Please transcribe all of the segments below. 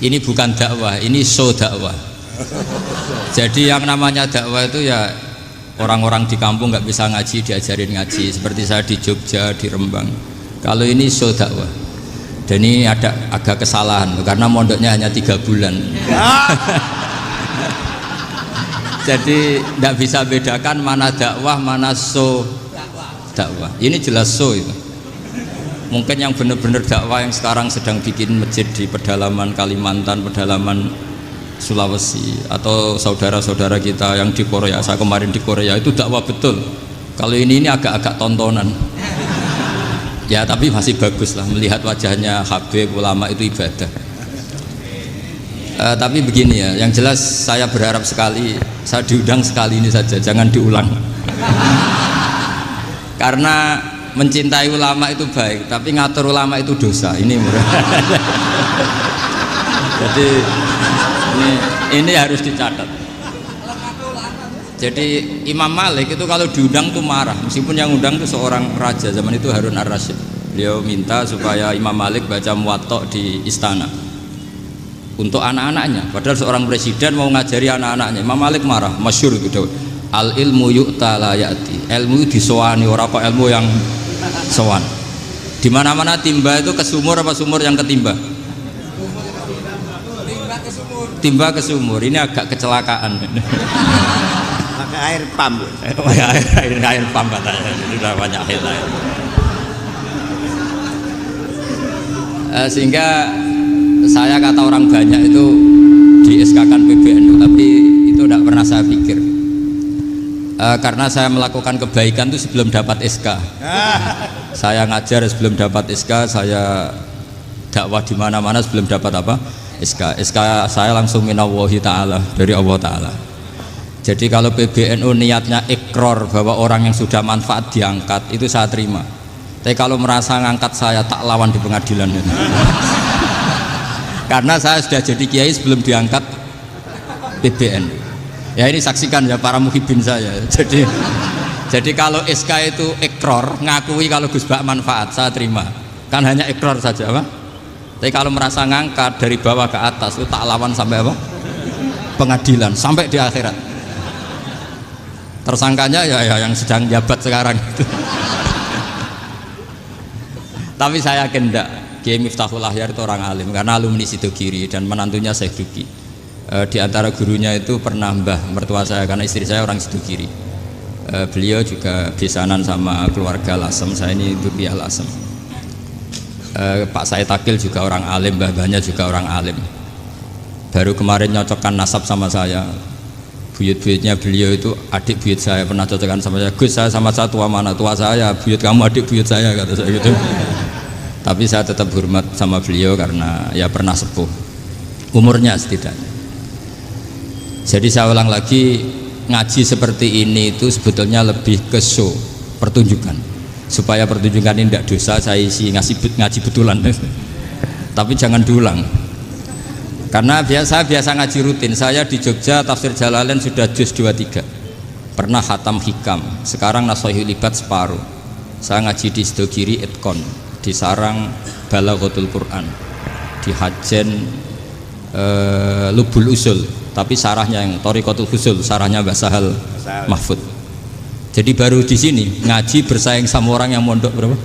ini bukan dakwah, ini show dakwah. Jadi yang namanya dakwah itu ya orang-orang di kampung nggak bisa ngaji diajarin ngaji, seperti saya di Jogja, di Rembang. Kalau ini show dakwah, dan ini ada agak kesalahan karena mondoknya hanya 3 bulan. Jadi tidak bisa bedakan mana dakwah, mana show dakwah. Ini jelas show itu. Mungkin yang benar-benar dakwah yang sekarang sedang bikin masjid di pedalaman Kalimantan, pedalaman Sulawesi, atau saudara-saudara kita yang di Korea. Saya kemarin di Korea itu dakwah betul. Kalau ini agak-agak tontonan. Ya tapi masih bagus lah melihat wajahnya Habib ulama itu ibadah. Tapi begini ya, yang jelas saya berharap sekali saya diundang sekali ini saja, jangan diulang. Karena mencintai ulama itu baik, tapi ngatur ulama itu dosa. Ini jadi ini harus dicatat. Jadi Imam Malik itu kalau diundang tuh marah, meskipun yang undang itu seorang raja zaman itu, Harun ar-Rasyid. Beliau minta supaya Imam Malik baca Muwatta di istana untuk anak-anaknya, padahal seorang presiden mau ngajari anak-anaknya. Imam Malik marah, masyhur gitu, al ilmu yu'ta la ya'ti, ilmu disowani, ora kok ilmu yang sowan. Di mana-mana timba itu ke sumur apa sumur yang ketimba? Timba ke sumur. Ini agak kecelakaan. Pakai air pam. Air pam katanya. Sudah banyak air. Sehingga saya kata orang banyak itu di SK-kan PBNU, tapi itu tidak pernah saya pikir. Karena saya melakukan kebaikan itu sebelum dapat SK. Saya ngajar sebelum dapat SK, saya dakwah di mana-mana sebelum dapat apa? SK. SK saya langsung minallahi ta'ala, dari Allah Ta'ala. Jadi kalau PBNU niatnya ikror bahwa orang yang sudah manfaat diangkat, itu saya terima. Tapi kalau merasa ngangkat saya, tak lawan di pengadilan. Karena saya sudah jadi kiai sebelum diangkat PBN. Ya ini saksikan ya para muhibin saya. Jadi kalau SK itu ikror, ngakui kalau Gus Bak manfaat, saya terima. Kan hanya ikror saja, Pak. Tapi kalau merasa ngangkat dari bawah ke atas itu tak lawan sampai apa? Pengadilan, sampai di akhirat. Tersangkanya ya yang sedang jabat sekarang itu. Tapi saya yakin enggak, Kiai Miftahul Ahyar itu orang alim karena alumni Sidogiri dan menantunya Syekh Duki. Di antara gurunya itu pernah mbah mertua saya, karena istri saya orang Sidogiri. Beliau juga besanan sama keluarga Lasem, saya ini Durbiah Lasem. Pak Said Akil juga orang alim, mbah-mbahnya juga orang alim. Baru kemarin nyocokkan nasab sama saya. Buyut-buyutnya beliau itu adik buyut saya, pernah cocokkan sama saya. Gus, saya sama saya tua mana? Tua saya, buyut kamu adik buyut saya, kata saya gitu. Tapi saya tetap hormat sama beliau karena ya pernah sepuh umurnya setidaknya. Jadi saya ulang lagi, ngaji seperti ini itu sebetulnya lebih ke show, pertunjukan. Supaya pertunjukan ini tidak dosa, saya isi ngaji betulan. Tapi jangan diulang. Karena saya biasa ngaji rutin. Saya di Jogja tafsir Jalalain sudah juz 23. Pernah khatam hikam. Sekarang Nashihul Ibad separuh. Saya ngaji di Sidogiri Itkon, di Sarang Balaghatul Quran, di Hajen Lubul Usul, tapi sarahnya yang Thariqatul Husul, sarahnya Mbah Sahal Mahfud. Jadi baru di sini ngaji bersaing sama orang yang mondok berapa?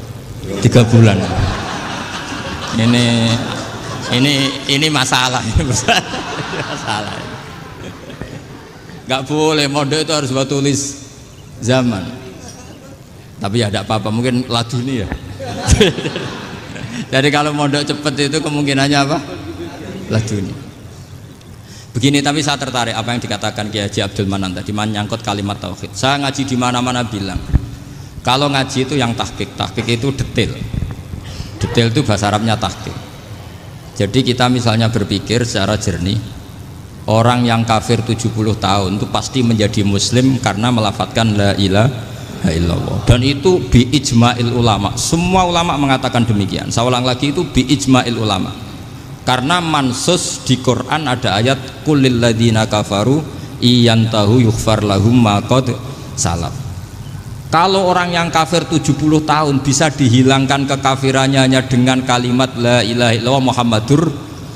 3 bulan. Ini masalah, masalah. Nggak boleh mondok itu harus buat tulis zaman. Tapi ya tidak apa-apa, mungkin laduni ya. Jadi kalau mondok cepet itu kemungkinannya apa? Laduni. Begini, tapi saya tertarik apa yang dikatakan Kiai Haji Abdul Manan tadi, menyangkut kalimat tauhid. Saya ngaji di mana-mana bilang, kalau ngaji itu yang tahqiq itu detail. Detail itu bahasa Arabnya tahqiq. Jadi kita misalnya berpikir secara jernih, orang yang kafir 70 tahun itu pasti menjadi muslim karena melafadzkan la ilaha illallah, dan itu bi ijma'il ulama. Semua ulama mengatakan demikian. Saya ulang lagi, itu bi ijma'il ulama. Karena mansus di Quran ada ayat kulil ladzina kafaru iyantahu yughfar lahum ma qad salaf. Kalau orang yang kafir 70 tahun bisa dihilangkan kekafirannya hanya dengan kalimat la ilaha illallah Muhammadur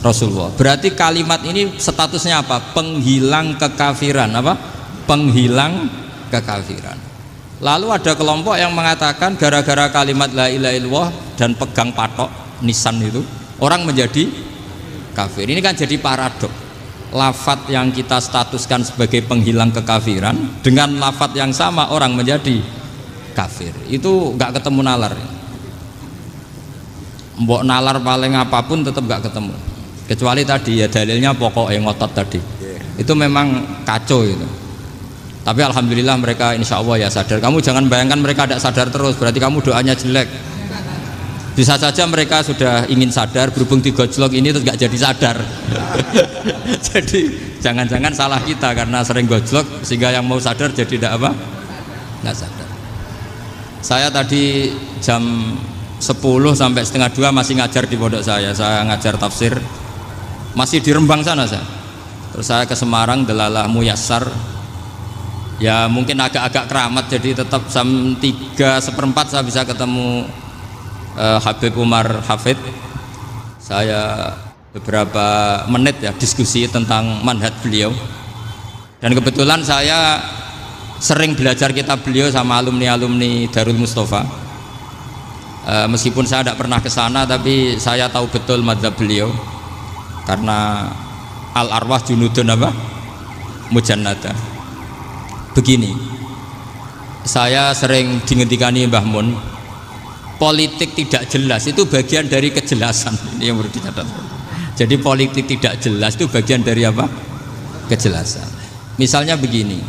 Rasulullah. Berarti kalimat ini statusnya apa? Penghilang kekafiran, apa? Penghilang kekafiran. Lalu ada kelompok yang mengatakan gara-gara kalimat la ilaha illallah dan pegang patok nisan itu orang menjadi kafir. Ini kan jadi paradok. Lafat yang kita statuskan sebagai penghilang kekafiran dengan lafat yang sama orang menjadi kafir. Itu nggak ketemu nalar. Mbok nalar paling apapun tetap nggak ketemu. Kecuali tadi ya dalilnya pokoknya ngotot tadi. Itu memang kacau itu. Tapi alhamdulillah mereka insya Allah ya sadar. Kamu jangan bayangkan mereka tidak sadar terus, berarti kamu doanya jelek. Bisa saja mereka sudah ingin sadar, berhubung digojlok ini terus nggak jadi sadar. Jadi jangan-jangan salah kita karena sering gojlok sehingga yang mau sadar jadi tidak apa? Nggak sadar. Saya tadi jam 10 sampai setengah 2 masih ngajar di pondok saya ngajar tafsir masih di Rembang sana saya. Terus saya ke Semarang Delalah Muyassar. Ya mungkin agak-agak keramat jadi tetap jam 3:4 saya bisa ketemu Habib Umar Hafid. Saya beberapa menit ya diskusi tentang manhaj beliau. Dan kebetulan saya sering belajar kitab beliau sama alumni-alumni Darul Mustafa. Meskipun saya tidak pernah ke sana tapi saya tahu betul mazhab beliau. Karena al-arwah junudun apa? Mujannada. Begini, saya sering dingendikani Mbah Mun, politik tidak jelas itu bagian dari kejelasan. Ini yang perlu dicatat. Jadi politik tidak jelas itu bagian dari apa? Kejelasan. Misalnya begini,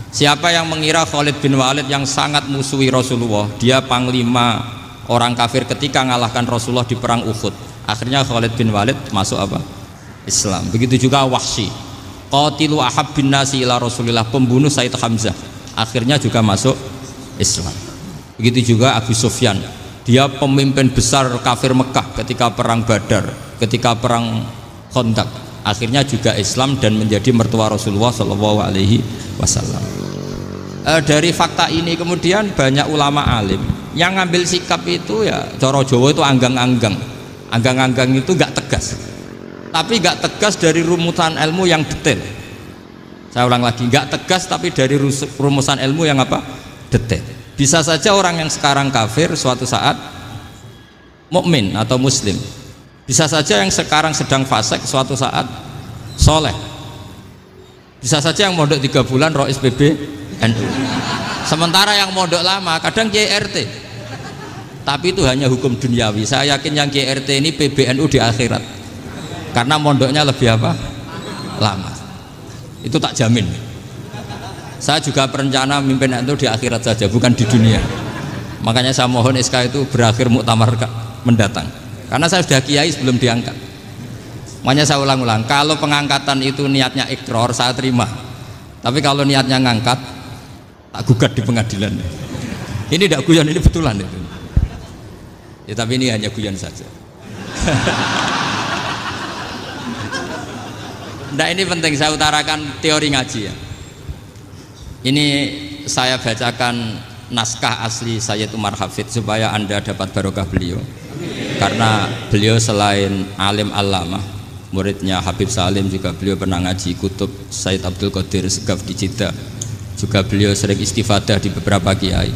siapa yang mengira Khalid bin Walid yang sangat musuhi Rasulullah, dia panglima orang kafir ketika ngalahkan Rasulullah di perang Uhud, akhirnya Khalid bin Walid masuk apa? Islam. Begitu juga Wahsy, qatilu ahabbin nasi ila Rasulillah, pembunuh Sayyid Hamzah, akhirnya juga masuk Islam. Begitu juga Abu Sufyan, dia pemimpin besar kafir Mekah ketika perang Badar, ketika perang Khandaq, akhirnya juga Islam dan menjadi mertua Rasulullah Shallallahu Alaihi Wasallam. Dari fakta ini kemudian banyak ulama alim yang ngambil sikap itu ya coro Jawa itu anggang-anggang itu nggak tegas, tapi nggak tegas dari rumusan ilmu yang detail. Saya ulang lagi, nggak tegas tapi dari rumusan ilmu yang apa? Detail. Bisa saja orang yang sekarang kafir suatu saat mukmin atau muslim. Bisa saja yang sekarang sedang fasik suatu saat soleh. Bisa saja yang mondok 3 bulan rois PBNU. Sementara yang mondok lama kadang Kiai RT. Tapi itu hanya hukum duniawi. Saya yakin yang Kiai RT ini PBNU di akhirat. Karena mondoknya lebih apa? Lama. Itu tak jamin. Saya juga berencana mimpin itu di akhirat saja, bukan di dunia. Makanya saya mohon SK itu berakhir muktamar mendatang. Karena saya sudah kiai sebelum diangkat. Makanya saya ulang-ulang, kalau pengangkatan itu niatnya ikrar, saya terima. Tapi kalau niatnya ngangkat, tak gugat di pengadilan. Ini tidak guyon, ini betulan itu. Ya, tapi ini hanya guyon saja. Nah, ini penting saya utarakan teori ngaji ya. Ini saya bacakan naskah asli Sayyid Umar Hafid supaya Anda dapat barokah beliau. Karena beliau selain alim allamah, muridnya Habib Salim juga beliau pernah ngaji kutub Sayyid Abdul Qadir Segaf di Jeddah. Juga beliau sering istifadah di beberapa kiai.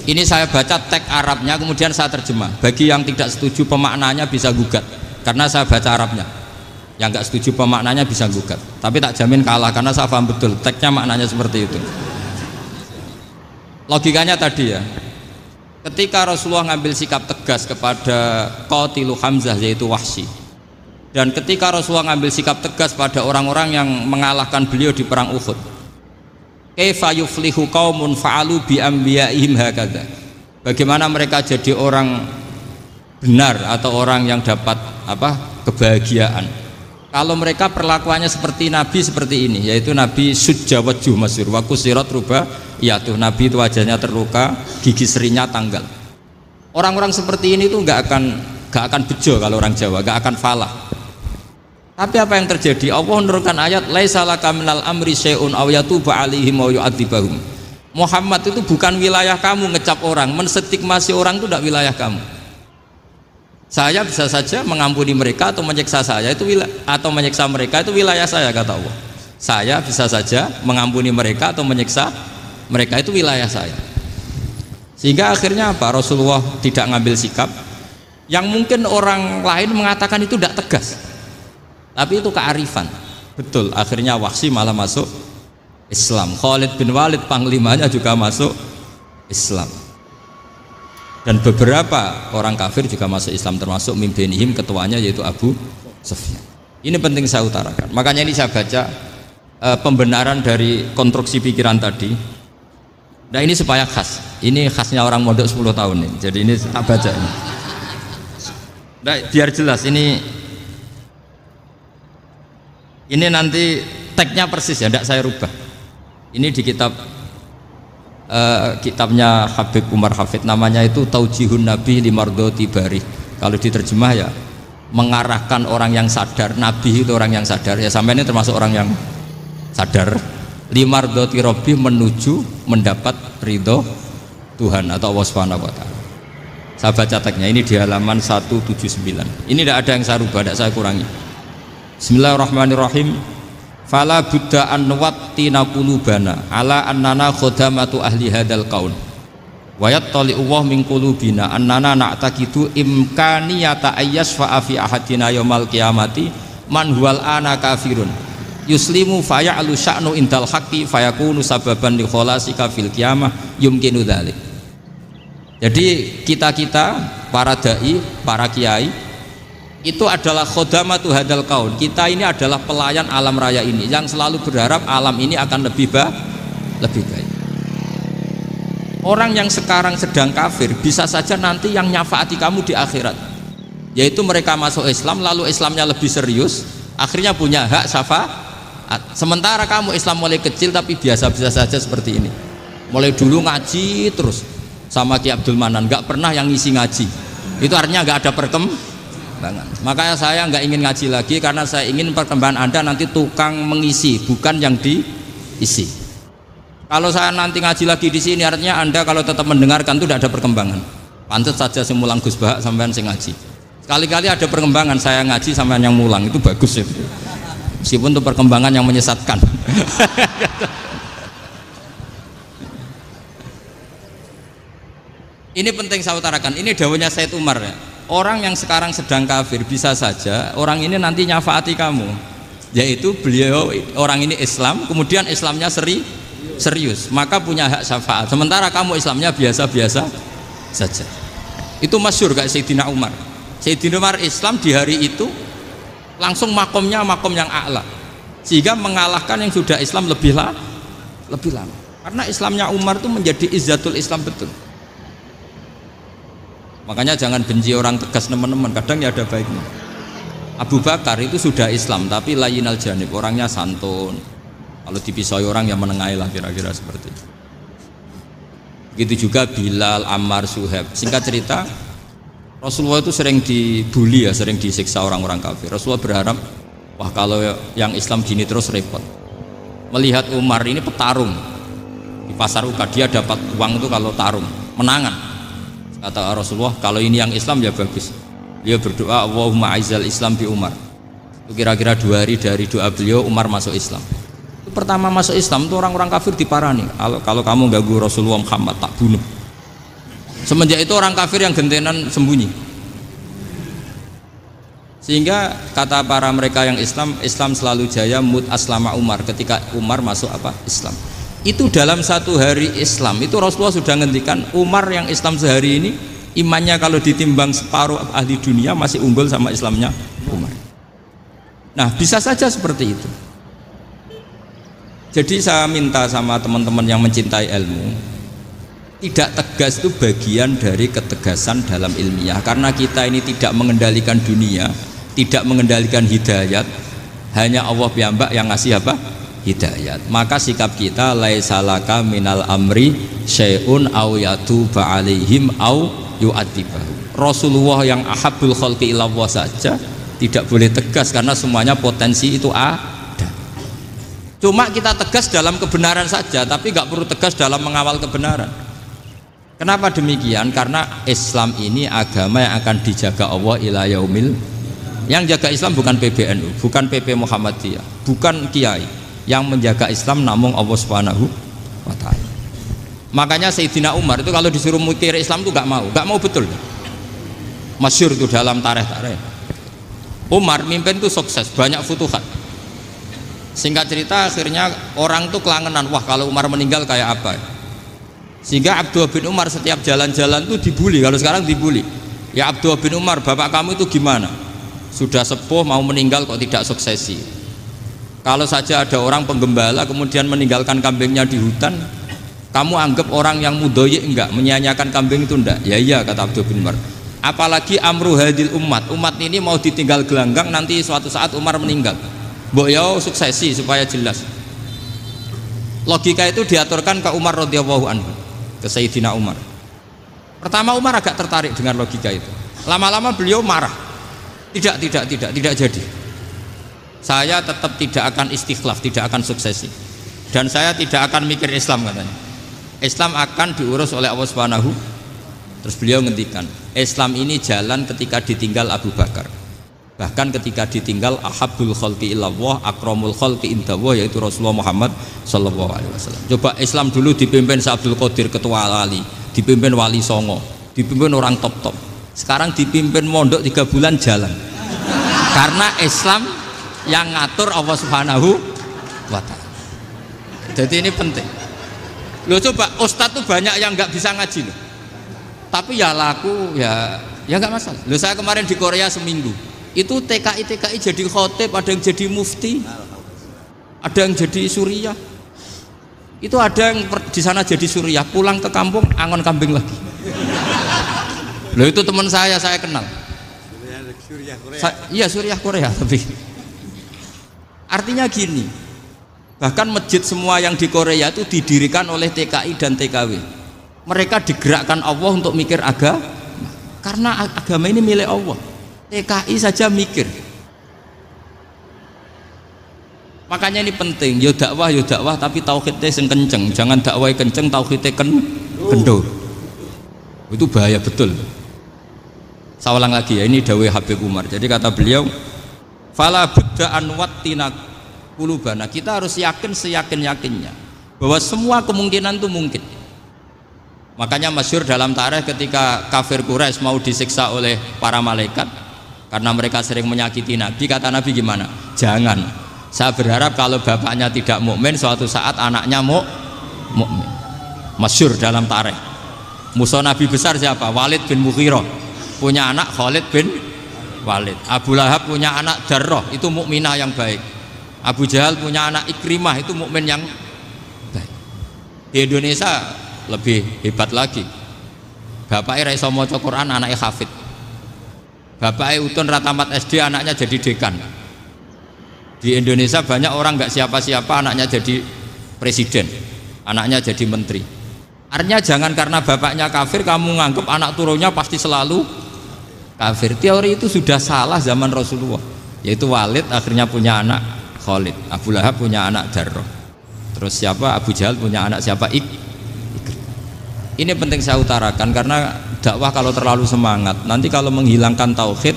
Ini saya baca teks Arabnya kemudian saya terjemah. Bagi yang tidak setuju pemaknanya bisa gugat karena saya baca Arabnya. Yang nggak setuju pemaknanya bisa gugat, tapi tak jamin kalah karena saya paham betul teksnya maknanya seperti itu. Logikanya tadi ya, ketika Rasulullah ngambil sikap tegas kepada qatilu Hamzah yaitu Wahsy, dan ketika Rasulullah ngambil sikap tegas pada orang-orang yang mengalahkan beliau di perang Uhud, kaifa yuflihu qaumun fa'alu bi anbiya'ihim hakadha, bagaimana mereka jadi orang benar atau orang yang dapat apa? Kebahagiaan kalau mereka perlakuannya seperti Nabi seperti ini, yaitu Nabi sujjawajjuh masyhur wa kusirat ruba, yaitu Nabi itu wajahnya terluka, gigi serinya tanggal. Orang-orang seperti ini tuh nggak akan bejo kalau orang Jawa, nggak akan falah. Tapi apa yang terjadi? Allah menurunkan ayat laisa laka minal amri syai'un aw yatuba 'alaihim aw yu'adzibahum. Muhammad itu bukan wilayah kamu ngecap orang, menstigmasi orang itu tidak wilayah kamu. Saya bisa saja mengampuni mereka atau menyiksa saya itu atau menyiksa mereka itu wilayah saya, kata Allah. Saya bisa saja mengampuni mereka atau menyiksa mereka itu wilayah saya. Sehingga akhirnya apa? Rasulullah tidak ngambil sikap yang mungkin orang lain mengatakan itu tidak tegas, tapi itu kearifan. Betul, akhirnya Wahsy malah masuk Islam. Khalid bin Walid panglimanya juga masuk Islam. Dan beberapa orang kafir juga masuk Islam, termasuk mimpinihim, ketuanya yaitu Abu Sufyan. Ini penting saya utarakan. Makanya ini saya baca pembenaran dari konstruksi pikiran tadi. Nah ini supaya khas. Ini khasnya orang mondok 10 tahun nih. Jadi ini tak baca ini. Nah, biar jelas ini nanti tagnya persis ya, tidak saya rubah. Ini di kitabnya Habib Umar Hafid, namanya itu Taujihun Nabi Limardoti Bari. Kalau diterjemah ya mengarahkan orang yang sadar. Nabi itu orang yang sadar ya, sampai ini termasuk orang yang sadar. Limardoti Robbi, menuju mendapat ridho Tuhan atau Allah Subhanahu wa Ta'ala. Saya baca tagnya ini di halaman 179. Ini tidak ada yang saya rubah, tidak saya kurangi. Bismillahirrahmanirrahim. Fala buddha an wattina qulubana ala annana khodamatu ahli hadal qaul wa yattali'u wa min qulubina annana na'taqidu imkaniyata ayyasfa'a fi ahadina yaumal qiyamati man huwal ana kafirun yuslimu faya'lu sya'nu indal haqqi fayakunu sababan li kholasika fil qiyamah yumkinu dzalik. Jadi kita para dai, para kiai itu adalah khodamatu hadal kaun. Kita ini adalah pelayan alam raya ini yang selalu berharap alam ini akan lebih baik. Orang yang sekarang sedang kafir bisa saja nanti yang nyafaati kamu di akhirat, yaitu mereka masuk Islam lalu Islamnya lebih serius, akhirnya punya hak syafaat. Sementara kamu Islam mulai kecil tapi biasa-biasa saja seperti ini, mulai dulu ngaji terus sama Ki Abdul Manan, nggak pernah yang ngisi ngaji, itu artinya nggak ada perkembangan. Makanya saya nggak ingin ngaji lagi, karena saya ingin perkembangan Anda nanti tukang mengisi, bukan yang diisi. Kalau saya nanti ngaji lagi di sini, artinya Anda kalau tetap mendengarkan itu tidak ada perkembangan. Pantas saja saya mulang Gus Bahak sampean sing ngaji. Sekali-kali ada perkembangan, saya ngaji sampean yang mulang, itu bagus itu. Meskipun itu perkembangan yang menyesatkan. Ini penting saya utarakan. Ini dawuhnya Said Umar ya. Orang yang sekarang sedang kafir bisa saja orang ini nanti nyafaati kamu, yaitu beliau orang ini Islam, kemudian Islamnya serius, maka punya hak syafaat. Sementara kamu Islamnya biasa-biasa saja. Itu masyhur kayak Sayyidina Umar. Sayyidina Umar Islam di hari itu langsung makomnya makom yang a'la, sehingga mengalahkan yang sudah Islam lebih lama. Karena Islamnya Umar itu menjadi izzatul Islam betul. Makanya jangan benci orang tegas teman-teman, kadang ya ada baiknya. Abu Bakar itu sudah Islam tapi layinal janib, orangnya santun. Kalau dipisoi orang yang menengahi lah, kira-kira seperti itu. Begitu juga Bilal, Ammar, Suhaib. Singkat cerita, Rasulullah itu sering dibully ya, sering disiksa orang-orang kafir. Rasulullah berharap, wah kalau yang Islam gini terus repot. Melihat Umar ini petarung di pasar Uka, dia dapat uang itu kalau tarung, menangan. Kata Rasulullah, kalau ini yang Islam ya bagus. Dia berdoa, Allahumma aizal Islam bi Umar. Itu kira-kira 2 hari dari doa beliau, Umar masuk Islam. Itu pertama masuk Islam itu orang-orang kafir diparani. Kalau kamu ganggu Rasulullah Muhammad tak bunuh. Semenjak itu orang kafir yang gentenan sembunyi. Sehingga kata para mereka yang Islam selalu jaya mut aslama Umar, ketika Umar masuk Islam. Itu dalam satu hari Islam itu Rasulullah sudah ngendikan Umar yang Islam sehari ini imannya kalau ditimbang separuh ahli dunia masih unggul sama Islamnya Umar. Nah bisa saja seperti itu. Jadi saya minta sama teman-teman yang mencintai ilmu, tidak tegas itu bagian dari ketegasan dalam ilmiah, karena kita ini tidak mengendalikan dunia, tidak mengendalikan hidayat, hanya Allah piyambak yang ngasih hidayat. Maka sikap kita laisalaka minal amri syai'un aw yatuba alaihim aw yu'adzibahu. Rasulullah yang ahabbul khalqi ilallah saja tidak boleh tegas karena semuanya potensi itu ada. Cuma kita tegas dalam kebenaran saja, tapi nggak perlu tegas dalam mengawal kebenaran. Kenapa demikian? Karena Islam ini agama yang akan dijaga Allah ila yaumil. Yang jaga Islam bukan PBNU, bukan PP Muhammadiyah, bukan kiai. Yang menjaga Islam namun Allah Subhanahu wa taala. Makanya Sayyidina Umar itu kalau disuruh mikir Islam itu gak mau betul. Masyhur itu dalam tarikh-tarikh. Umar mimpin itu sukses, banyak futuhat. Singkat cerita akhirnya orang tuh kelangenan, wah kalau Umar meninggal kayak apa. Sehingga Abdullah bin Umar setiap jalan-jalan tuh dibully, kalau sekarang dibully. Ya Abdullah bin Umar, bapak kamu itu gimana? Sudah sepuh mau meninggal kok tidak suksesi. Kalau saja ada orang penggembala kemudian meninggalkan kambingnya di hutan, kamu anggap orang yang mudoyik enggak, menyanyiakan kambing itu enggak? Ya iya, kata Abdullah bin Umar. Apalagi amru hadil umat ini mau ditinggal gelanggang, nanti suatu saat Umar meninggal. Mbok yo suksesi supaya jelas. Logika itu diaturkan ke Umar radhiyallahu anhu, ke Sayyidina Umar. Pertama Umar agak tertarik dengan logika itu. Lama-lama beliau marah. Tidak jadi. Saya tetap tidak akan istikhlaf, tidak akan suksesi. Dan saya tidak akan mikir Islam, katanya. Islam akan diurus oleh Allah Subhanahu. Terus beliau ngendikan, Islam ini jalan ketika ditinggal Abu Bakar. Bahkan ketika ditinggal ahabbul khalqi illallah, akramul khalqi indallah, yaitu Rasulullah Muhammad sallallahu alaihi wasallam. Coba Islam dulu dipimpin Abdul Qadir ketua wali, dipimpin Wali Songo, dipimpin orang top-top. Sekarang dipimpin mondok 3 bulan jalan. Karena Islam yang ngatur Allah Subhanahu wa ta'ala. Jadi ini penting. Loh coba ustadz tuh banyak yang nggak bisa ngaji loh. Tapi ya laku ya nggak masalah. Loh saya kemarin di Korea seminggu. Itu TKI jadi khotib, ada yang jadi mufti, ada yang jadi suriah. Itu ada yang di sana jadi suriah, pulang ke kampung angon kambing lagi. Loh itu teman saya kenal. Iya suriah Korea tapi. Artinya gini, bahkan masjid semua yang di Korea itu didirikan oleh TKI dan TKW. Mereka digerakkan Allah untuk mikir agama, karena agama ini milik Allah. TKI saja mikir. Makanya ini penting, yo dakwah tapi tauhidnya sing kenceng, jangan dakwah kenceng tauhidnya kendor. Itu bahaya betul. Saya ulang lagi ya, ini dawuh Habib Umar. Jadi kata beliau, fala budda an wattina qulubana. Kita harus yakin seyakin-yakinnya bahwa semua kemungkinan itu mungkin. Makanya masyhur dalam tarikh ketika kafir Quraisy mau disiksa oleh para malaikat karena mereka sering menyakiti Nabi, kata Nabi gimana? Jangan. Saya berharap kalau bapaknya tidak mukmin, suatu saat anaknya mukmin. Masyhur dalam tarikh. Musuh Nabi besar siapa? Walid bin Mughirah. Punya anak Khalid bin Walid. Abu Lahab punya anak Darrah, itu mukminah yang baik. Abu Jahal punya anak Ikrimah, itu mukmin yang baik. Di Indonesia lebih hebat lagi. Bapaknya ra iso maca Quran, anaknya hafid. Bapaknya utun ra tamat SD, anaknya jadi dekan. Di Indonesia banyak orang nggak siapa-siapa, anaknya jadi presiden, anaknya jadi menteri. Artinya jangan karena bapaknya kafir kamu nganggap anak turunnya pasti selalu kafir. Teori itu sudah salah zaman Rasulullah. Yaitu Walid akhirnya punya anak Khalid, Abu Lahab punya anak Darrah. Terus siapa? Abu Jahal punya anak siapa? Ini penting saya utarakan karena dakwah kalau terlalu semangat, nanti kalau menghilangkan tauhid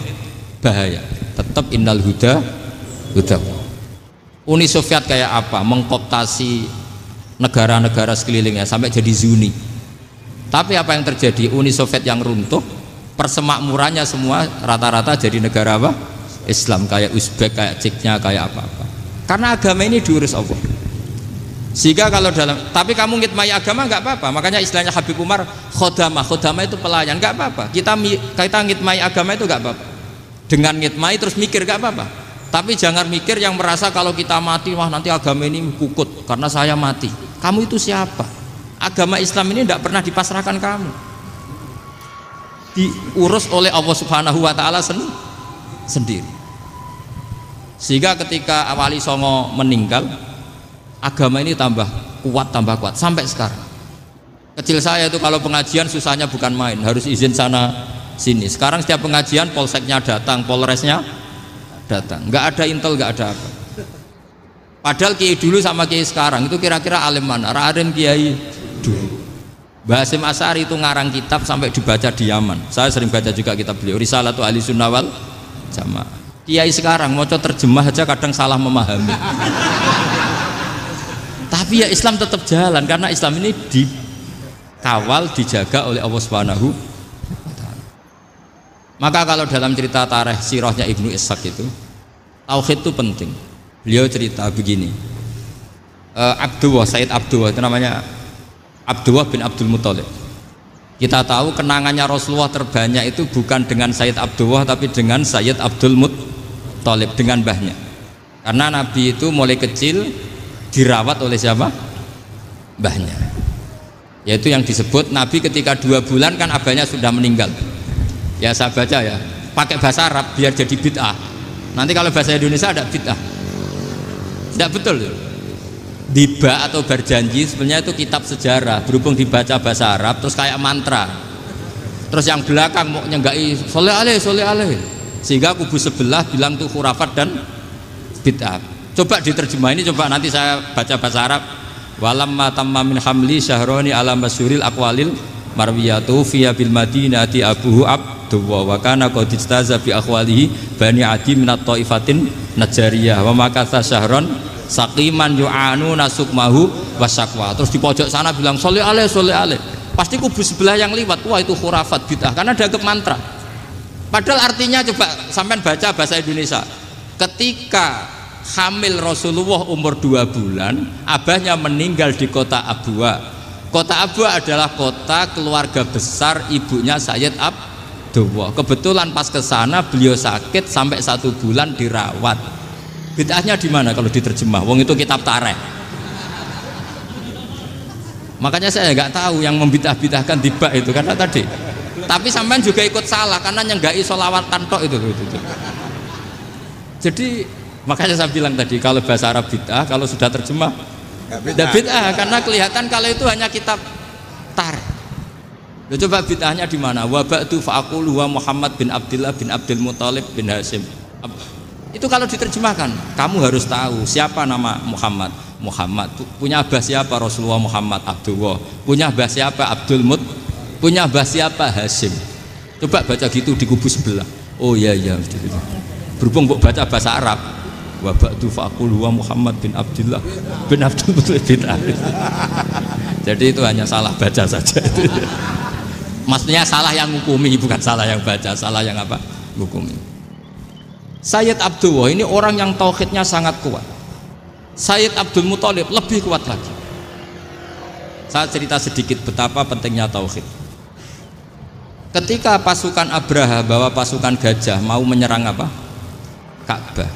bahaya. Tetap innal huda. Uni Soviet kayak apa? Mengkooptasi negara-negara sekelilingnya sampai jadi zuni. Tapi apa yang terjadi? Uni Soviet yang runtuh, persemakmurannya semua rata-rata jadi negara apa? Islam, kayak Uzbek, kayak Ceknya, kayak apa-apa. Karena agama ini diurus Allah. Sehingga kalau tapi kamu ngitmai agama nggak apa-apa. Makanya istilahnya Habib Umar khodamah itu pelayan, nggak apa-apa. Kita ngitmai agama itu nggak apa-apa. Dengan ngitmai terus mikir nggak apa-apa. Tapi jangan mikir yang merasa kalau kita mati, wah nanti agama ini kukut karena saya mati. Kamu itu siapa? Agama Islam ini tidak pernah dipasrahkan kamu. Diurus oleh Allah Subhanahu wa ta'ala sendiri. Sehingga ketika Wali Songo meninggal, agama ini tambah kuat sampai sekarang. Kecil saya itu kalau pengajian susahnya bukan main, harus izin sana sini. Sekarang setiap pengajian polseknya datang, polresnya datang, nggak ada intel, nggak ada apa. Padahal kiai dulu sama kiai sekarang itu kira-kira alim mana? Alim kiai dulu. Mbah Hasyim Asy'ari itu ngarang kitab sampai dibaca di Yaman. Saya sering baca juga kitab beliau, Risalatu Ahli Sunnah wal Jamaah. Kiai sekarang mau terjemah aja kadang salah memahami. Tapi ya Islam tetap jalan karena Islam ini dikawal, dijaga oleh Allah Subhanahu wa Ta'ala. Maka kalau dalam cerita tarikh sirahnya Ibnu Ishaq itu, tauhid itu penting. Beliau cerita begini, Sayyid Abdullah itu namanya Abdullah bin Abdul Muthalib. Kita tahu kenangannya Rasulullah terbanyak itu bukan dengan Sayyid Abdullah tapi dengan Sayyid Abdul Muthalib, dengan mbahnya. Karena Nabi itu mulai kecil dirawat oleh siapa? Mbahnya. Yaitu yang disebut Nabi ketika 2 bulan kan abahnya sudah meninggal. Ya saya baca ya, pakai bahasa Arab biar jadi bid'ah. Nanti kalau bahasa Indonesia ada bid'ah. Tidak betul. Diba atau berjanji sebenarnya itu kitab sejarah, berhubung dibaca bahasa Arab terus kayak mantra. Terus yang belakang mau nyenggai soleh aleh, sehingga kubu sebelah bilang itu khurafat dan bid'ah. Coba diterjemah ini, coba nanti saya baca bahasa Arab. Walamma tamma min hamli syahroni ala masyuril aqwalil marwiyatu fiya bil madinati abuhu Abdullah wa kana qad istaza bi akhwalihi bani adi minat taifatin najariyah wa makatha syahron saqiman yu'anu nasukmahu wasyakwa. Terus di pojok sana bilang soleh aleh, pasti kubu sebelah yang liwat, wah itu khurafat bid'ah karena dianggap mantra. Padahal artinya coba sampean baca bahasa Indonesia, ketika hamil Rasulullah umur 2 bulan, abahnya meninggal di kota Abwa. Kota Abwa adalah kota keluarga besar ibunya Sayyid Abdullah. Kebetulan pas ke sana beliau sakit sampai 1 bulan dirawat. Bid'ahnya di mana kalau diterjemah? Wong itu kitab tarikh. Makanya saya nggak tahu yang membidah-bidahkan tiba itu karena tadi. Tapi sampean juga ikut salah karena nyenggai sholawatan tok itu. Jadi makanya saya bilang tadi kalau bahasa Arab bid'ah, kalau sudah terjemah tidak bid'ah karena kelihatan kalau itu hanya kitab tarikh. Coba bid'ahnya di mana? Wa ba'du fa'aqulu wa Muhammad bin Abdullah bin Abdul Muthalib bin Hasyim. Itu kalau diterjemahkan, kamu harus tahu siapa nama Muhammad. Muhammad punya abah siapa? Rasulullah Muhammad Abdullah. Punya abah siapa? Abdul Mut. Punya abah siapa? Hasyim. Coba baca gitu di kubu sebelah. Oh iya. Berhubung baca bahasa Arab. Wa ba'du fa'aqulu wa Muhammad bin Abdullah bin Abdul Muthalib bin Hasyim. Jadi itu hanya salah baca saja. Maksudnya salah yang hukumi, bukan salah yang baca, salah yang apa? Hukumi. Sayyid Abdullah ini orang yang tauhidnya sangat kuat. Sayyid Abdul Muthalib lebih kuat lagi. Saya cerita sedikit betapa pentingnya tauhid. Ketika pasukan Abraha bawa pasukan gajah mau menyerang apa? Ka'bah.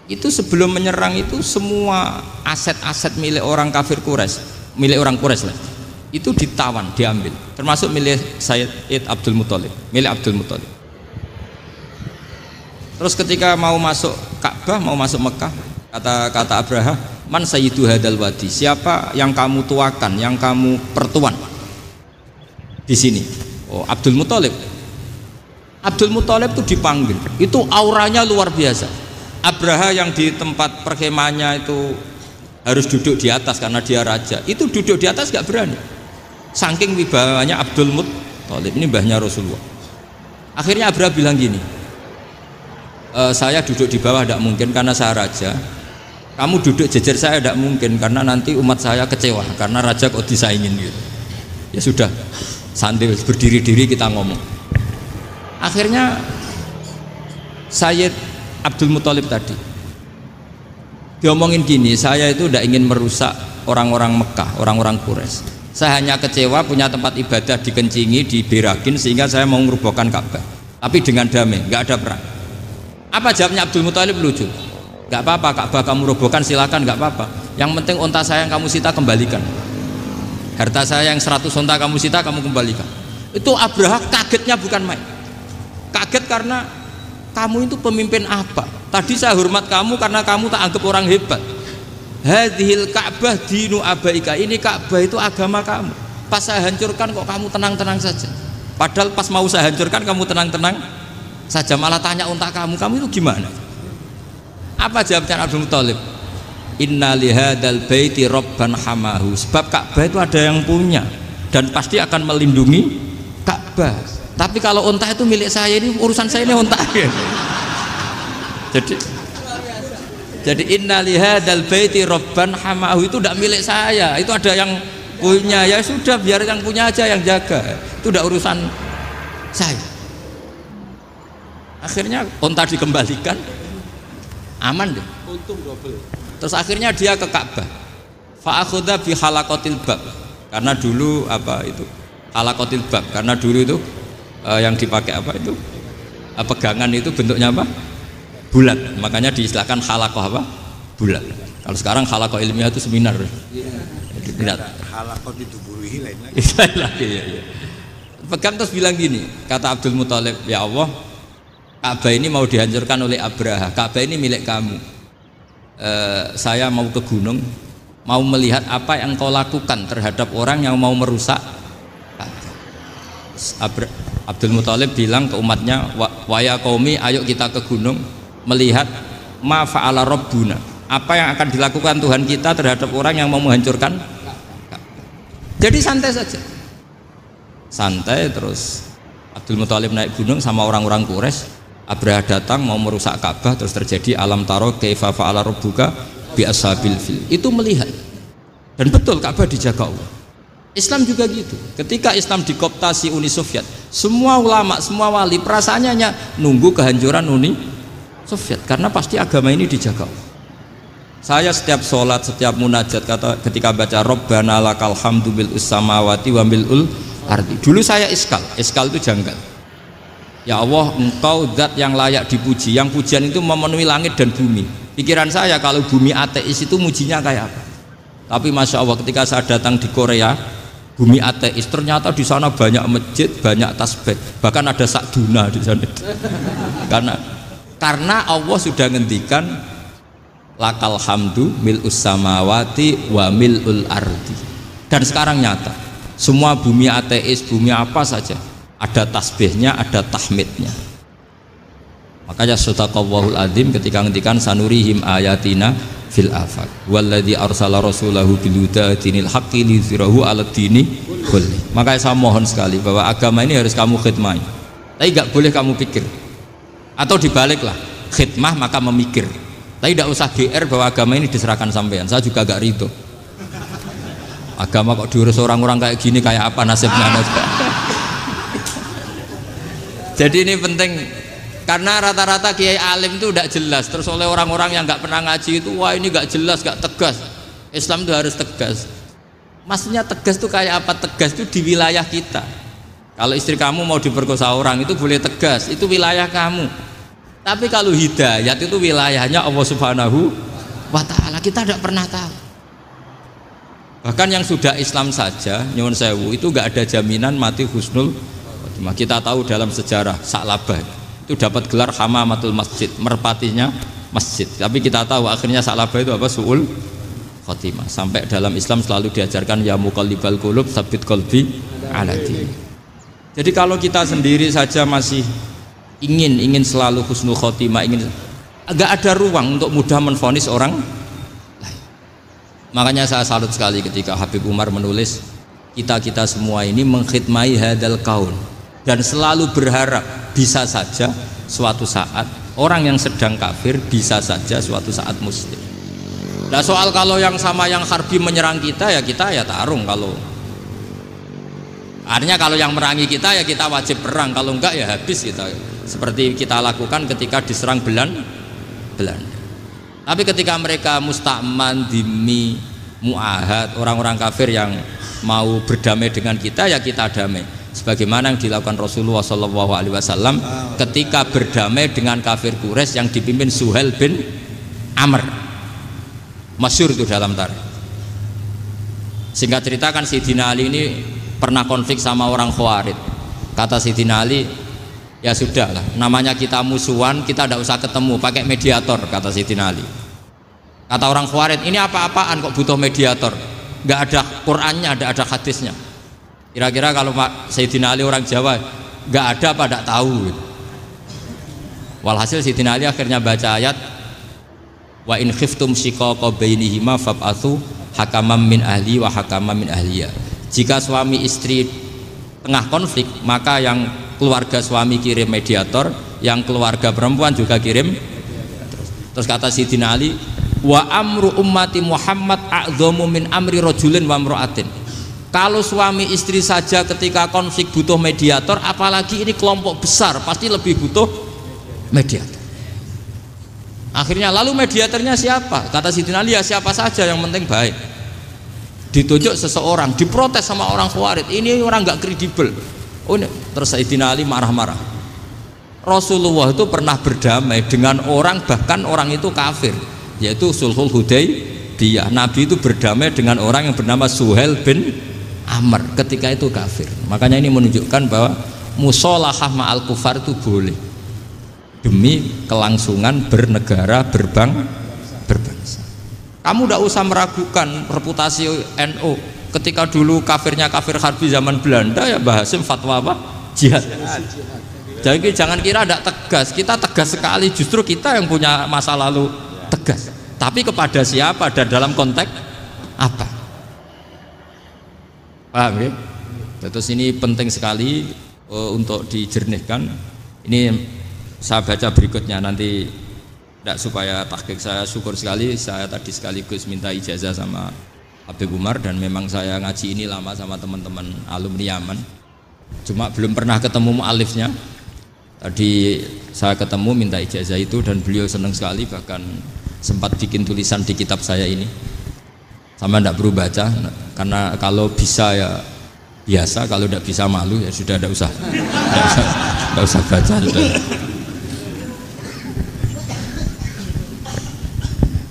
Itu sebelum menyerang itu semua aset-aset milik orang kafir Quraisy, milik orang Quraisy lah, itu ditawan, diambil, termasuk milik Sayyid Abdul Muthalib, milik Abdul Muthalib. Terus ketika mau masuk Ka'bah, mau masuk Mekah, kata Abraha, man sayyidu hadal wadi, siapa yang kamu tuakan, yang kamu pertuan di sini? Oh, Abdul Muthalib. Abdul Muthalib itu dipanggil, itu auranya luar biasa. Abraha yang di tempat perkemahannya itu harus duduk di atas karena dia raja, itu duduk di atas gak berani, saking wibawanya Abdul Muthalib. Ini mbahnya Rasulullah. Akhirnya Abraha bilang gini, saya duduk di bawah tidak mungkin karena saya raja, kamu duduk jejer saya tidak mungkin karena nanti umat saya kecewa karena raja kok disaingin gitu. Ya sudah, sambil berdiri-diri kita ngomong. Akhirnya Sayyid Abdul Muthalib tadi diomongin gini, saya itu tidak ingin merusak orang-orang Mekah, orang-orang Quraisy. Saya hanya kecewa punya tempat ibadah dikencingi, diberakin sehingga saya mau merubuhkan Ka'bah, tapi dengan damai, nggak ada perang. Apa jawabnya Abdul Muthalib? Lucu. Gak apa-apa, Ka'bah kamu robohkan silakan, gak apa-apa. Yang penting unta saya yang kamu sita kembalikan. Harta saya yang 100 unta kamu sita kamu kembalikan. Itu Abraha kagetnya bukan main. Kaget karena kamu itu pemimpin apa? Tadi saya hormat kamu karena kamu tak anggap orang hebat. Hadhil Ka'bah dinu abaika, ini Ka'bah itu agama kamu. Pas saya hancurkan kok kamu tenang-tenang saja. Padahal pas mau saya hancurkan kamu tenang-tenang saja, malah tanya unta kamu itu gimana? Apa jawabnya Abdul Muthalib? Inna lihadal baiti robban hamahu, sebab Ka'bah itu ada yang punya dan pasti akan melindungi Ka'bah. Tapi kalau unta itu milik saya, ini urusan saya, ini unta. Jadi inna lihadzal baiti rabban hamahu, itu tidak milik saya, itu ada yang punya, ya sudah biar yang punya aja yang jaga, itu tidak urusan saya. Akhirnya unta dikembalikan, aman deh, untung double. Terus akhirnya dia ke Ka'bah, fa'akhudha bi halaqatil bab, karena dulu apa itu halaqatil bab, karena dulu itu yang dipakai apa itu pegangan itu bentuknya apa, bulat, makanya diistilahkan halaqah apa, bulat. Kalau sekarang halaqah ilmiah itu seminar. Tidak. Halaqah ditubuhi lain lagi. Ya. Pegang terus bilang gini, kata Abdul Muthalib, ya Allah, Ka'bah ini mau dihancurkan oleh Abraha, Ka'bah ini milik kamu. Saya mau ke gunung, mau melihat apa yang kau lakukan terhadap orang yang mau merusak Ka'bah. Abdul Muthalib bilang ke umatnya, wa ya qaumi, ayo kita ke gunung melihat ma fa'ala rabbuna, apa yang akan dilakukan Tuhan kita terhadap orang yang mau menghancurkan Ka'bah. Jadi santai saja, santai. Terus Abdul Muthalib naik gunung sama orang-orang Quraisy. Abraha datang mau merusak Ka'bah, terus terjadi alam taro kaifa fa'ala rabbuka bi ashabil fil. Itu melihat, dan betul Ka'bah dijaga Allah. Islam juga gitu. Ketika Islam dikooptasi Uni Soviet, semua ulama, semua wali perasaannya hanya nunggu kehancuran Uni Soviet, karena pasti agama ini dijaga Allah. Saya setiap sholat, setiap munajat, ketika baca Rabbana lakal hamdu bil samawati wa mil'ul ardi. Dulu saya iskal itu janggal. Ya Allah, engkau zat yang layak dipuji, yang pujian itu memenuhi langit dan bumi. Pikiran saya kalau bumi ateis itu mujinya kayak apa. Tapi Masya Allah, ketika saya datang di Korea, bumi ateis, ternyata di sana banyak masjid, banyak tasbih, bahkan ada sakduna di sana. Karena Allah sudah ngendikan lakal hamdu mil'us samawati wa mil'ul ardi. Dan sekarang nyata, semua bumi ateis, bumi apa saja, ada tasbihnya, ada tahmidnya. Makanya sadaqallahul adzim ketika ngendikan sanurihim ayatina fil afaq walladzi arsala rasulahu bil huda dinil haqqi liyuzhirahu 'alad dini kulli. Makanya saya mohon sekali bahwa agama ini harus kamu khidmah, tapi enggak boleh kamu pikir, atau dibaliklah, khidmah maka memikir. Tapi tidak usah GR bahwa agama ini diserahkan sampean. Saya juga agak rito, agama kok diurus orang-orang kayak gini, kayak apa nasibnya. Jadi ini penting, karena rata-rata kiai alim itu tidak jelas, terus oleh orang-orang yang nggak pernah ngaji itu, wah ini nggak jelas, nggak tegas. Islam itu harus tegas. Maksudnya tegas itu kayak apa? Tegas itu di wilayah kita. Kalau istri kamu mau diperkosa orang itu boleh tegas, itu wilayah kamu. Tapi kalau hidayat itu wilayahnya Allah Subhanahu wa Ta'ala, kita tidak pernah tahu. Bahkan yang sudah Islam saja, nyuwun sewu, itu nggak ada jaminan mati husnul. Kita tahu dalam sejarah Sa'labah itu dapat gelar hamamatul masjid, merpatinya masjid. Tapi kita tahu akhirnya Sa'labah itu apa? Su'ul khotimah. Sampai dalam Islam selalu diajarkan ya muqallibal qulub tsabbit qalbi ala din. Jadi kalau kita sendiri saja masih ingin selalu husnul khotimah, agak ada ruang untuk mudah menvonis orang lain. Makanya saya salut sekali ketika Habib Umar menulis kita semua ini mengkhidmati hadal kaun, dan selalu berharap bisa saja suatu saat orang yang sedang kafir bisa saja suatu saat muslim. Nah soal kalau yang sama yang harbi menyerang kita ya tarung. Kalau artinya kalau yang merangi kita ya kita wajib perang, kalau enggak ya habis kita. Seperti kita lakukan ketika diserang Belanda. Tapi ketika mereka musta'man, dhimmi, mu'ahad, orang-orang kafir yang mau berdamai dengan kita ya kita damai. Sebagaimana yang dilakukan Rasulullah SAW ketika berdamai dengan kafir Quraisy yang dipimpin Suhail bin Amr, masyhur itu dalam tarikh. Singkat cerita kan Sayyidina Ali ini pernah konflik sama orang Khawarij. Kata Sayyidina Ali, ya sudahlah, namanya kita musuhan, kita tidak usah ketemu, pakai mediator, kata Sayyidina Ali. Kata orang Khawarij, ini apa-apaan kok butuh mediator, nggak ada Qur'annya, nggak ada hadisnya. Kira-kira kalau Pak Sayyidina Ali orang Jawa, nggak ada apa tidak tahu. Walhasil Sayyidina Ali akhirnya baca ayat wa in khiftum shiqaqa bainihima fab'atsu hakaman min ahli wa hakaman min ahliyah. Jika suami istri tengah konflik, maka yang keluarga suami kirim mediator, yang keluarga perempuan juga kirim. Terus kata Sayyidina Ali, wa amru ummati Muhammad a'dhamu min amri rajulin wa imra'atin. Kalau suami istri saja ketika konflik butuh mediator, apalagi ini kelompok besar pasti lebih butuh mediator. Akhirnya lalu mediatornya siapa? Kata Sayyidina Ali, ya siapa saja yang penting baik. Ditunjuk seseorang, diprotes sama orang Khawarij, ini orang nggak kredibel. Oh, terus Sayyidina Ali marah-marah. Rasulullah itu pernah berdamai dengan orang, bahkan orang itu kafir, yaitu Sulhul Hudaybiyah. Nabi itu berdamai dengan orang yang bernama Suhail bin Amr ketika itu kafir. Makanya ini menunjukkan bahwa musolahah ma'al kufar itu boleh demi kelangsungan bernegara, berbangsa. Kamu tidak usah meragukan reputasi NU. Ketika dulu kafirnya kafir harbi zaman Belanda, ya Mbah Hasim fatwa apa? Jihad. Jadi jangan kira tidak tegas, kita tegas sekali, justru kita yang punya masa lalu tegas. Tapi kepada siapa dan dalam konteks apa? Paham ya? Terus ini penting sekali untuk dijernihkan. Ini saya baca berikutnya nanti, tidak supaya tahqiq. Saya syukur sekali, saya tadi sekaligus minta ijazah sama Habib Umar, dan memang saya ngaji ini lama sama teman-teman alumni Yaman, cuma belum pernah ketemu mu'alifnya. Tadi saya ketemu minta ijazah itu dan beliau senang sekali, bahkan sempat bikin tulisan di kitab saya ini. Sama tidak perlu baca, karena kalau bisa ya biasa, kalau tidak bisa malu ya sudah, tidak usah baca sudah.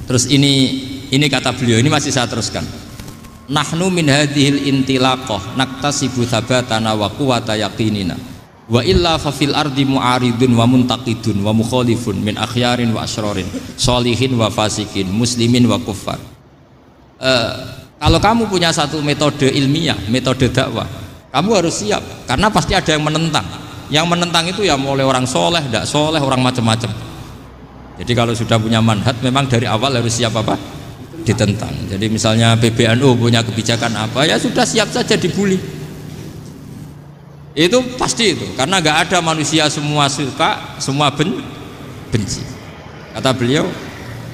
Terus ini kata beliau, ini masih saya teruskan. Nahnu min hadhil intilaqah naktasibu thabatana wa quwwata yaqinina wa illa fa fil ardi mu'aridun wa muntaqidun wa mukhalifun min akhyarin wa asyrarin sholihin wa fasikin muslimin wa kuffar. Kalau kamu punya satu metode ilmiah, metode dakwah, kamu harus siap, karena pasti ada yang menentang. Yang menentang itu ya mulai orang soleh, tidak soleh, orang macam-macam. Jadi kalau sudah punya manhaj, memang dari awal harus siap apa? Ditentang. Jadi misalnya PBNU punya kebijakan apa, ya sudah siap saja dibully. Itu pasti itu, karena nggak ada manusia semua suka, semua benci. Kata beliau,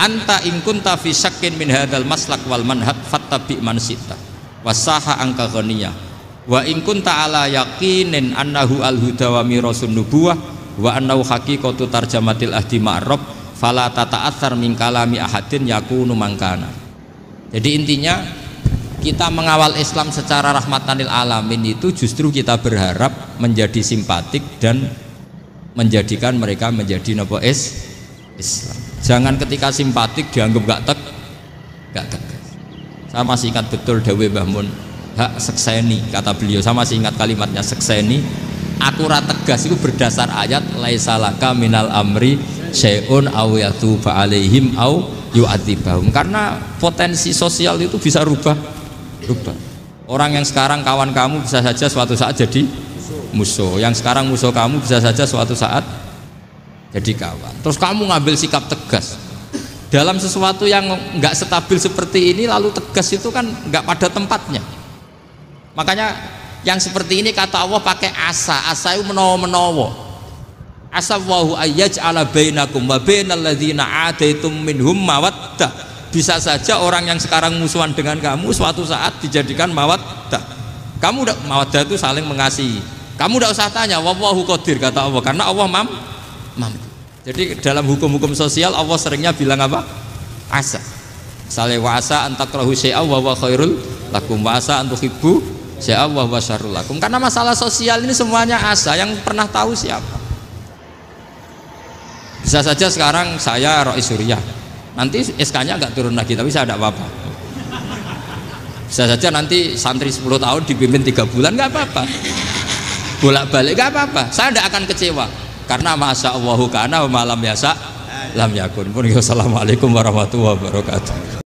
anta in kunta fi syakkin min hadzal maslak wal manhaj fattabi man syi'ta wasaha angka ghaniyah wa in kunta ala yaqinin annahu al huda wa mirasun nubuwah wa annahu haqiqatu tarjamatil ahdi ma'rab fala tata'atsar min kalami ahadin yakunu mangkana. Jadi intinya kita mengawal Islam secara rahmatan lil alamin itu justru kita berharap menjadi simpatik dan menjadikan mereka menjadi nopo Islam. Jangan ketika simpatik dianggap gak tegas. Saya masih ingat betul dawe Mbah Mun, hak sekseni, kata beliau. Saya masih ingat kalimatnya, sekseni akurat tegas itu berdasar ayat laisalaka minal amri syai'un aw yatuba alaihim aw yu'adzibahum. Karena potensi sosial itu bisa rubah. Orang yang sekarang kawan kamu bisa saja suatu saat jadi musuh. Yang sekarang musuh kamu bisa saja suatu saat jadi kawan. Terus kamu ngambil sikap tegas dalam sesuatu yang nggak stabil seperti ini, lalu tegas itu kan nggak pada tempatnya. Makanya yang seperti ini kata Allah pakai asa itu menawa. Asa wahu ayyaj'ala bainakum wa bainal ladzina ataitum minhum mawaddah. Bisa saja orang yang sekarang musuhan dengan kamu suatu saat dijadikan mawaddah. Kamu udah mawaddah itu saling mengasihi. Kamu udah usah tanya, wallahu qadir, kata Allah, karena Allah mampu. Jadi dalam hukum-hukum sosial Allah seringnya bilang apa? Asa. Misalnya wa asa antakrahu syai'a wa huwa khairul lakum wa asa antuhibbu syai'a wa huwa syarrul lakum. Karena masalah sosial ini semuanya asa, yang pernah tahu siapa? Bisa saja sekarang saya Rois Suriah, nanti SK-nya nggak turun lagi, tapi saya tidak apa-apa. Bisa saja nanti santri 10 tahun dipimpin 3 bulan, nggak apa-apa. Bolak-balik nggak apa-apa, saya tidak akan kecewa. Karena masya Allahu kana wa malam yasa lam yakun. Assalamualaikum warahmatullahi wabarakatuh.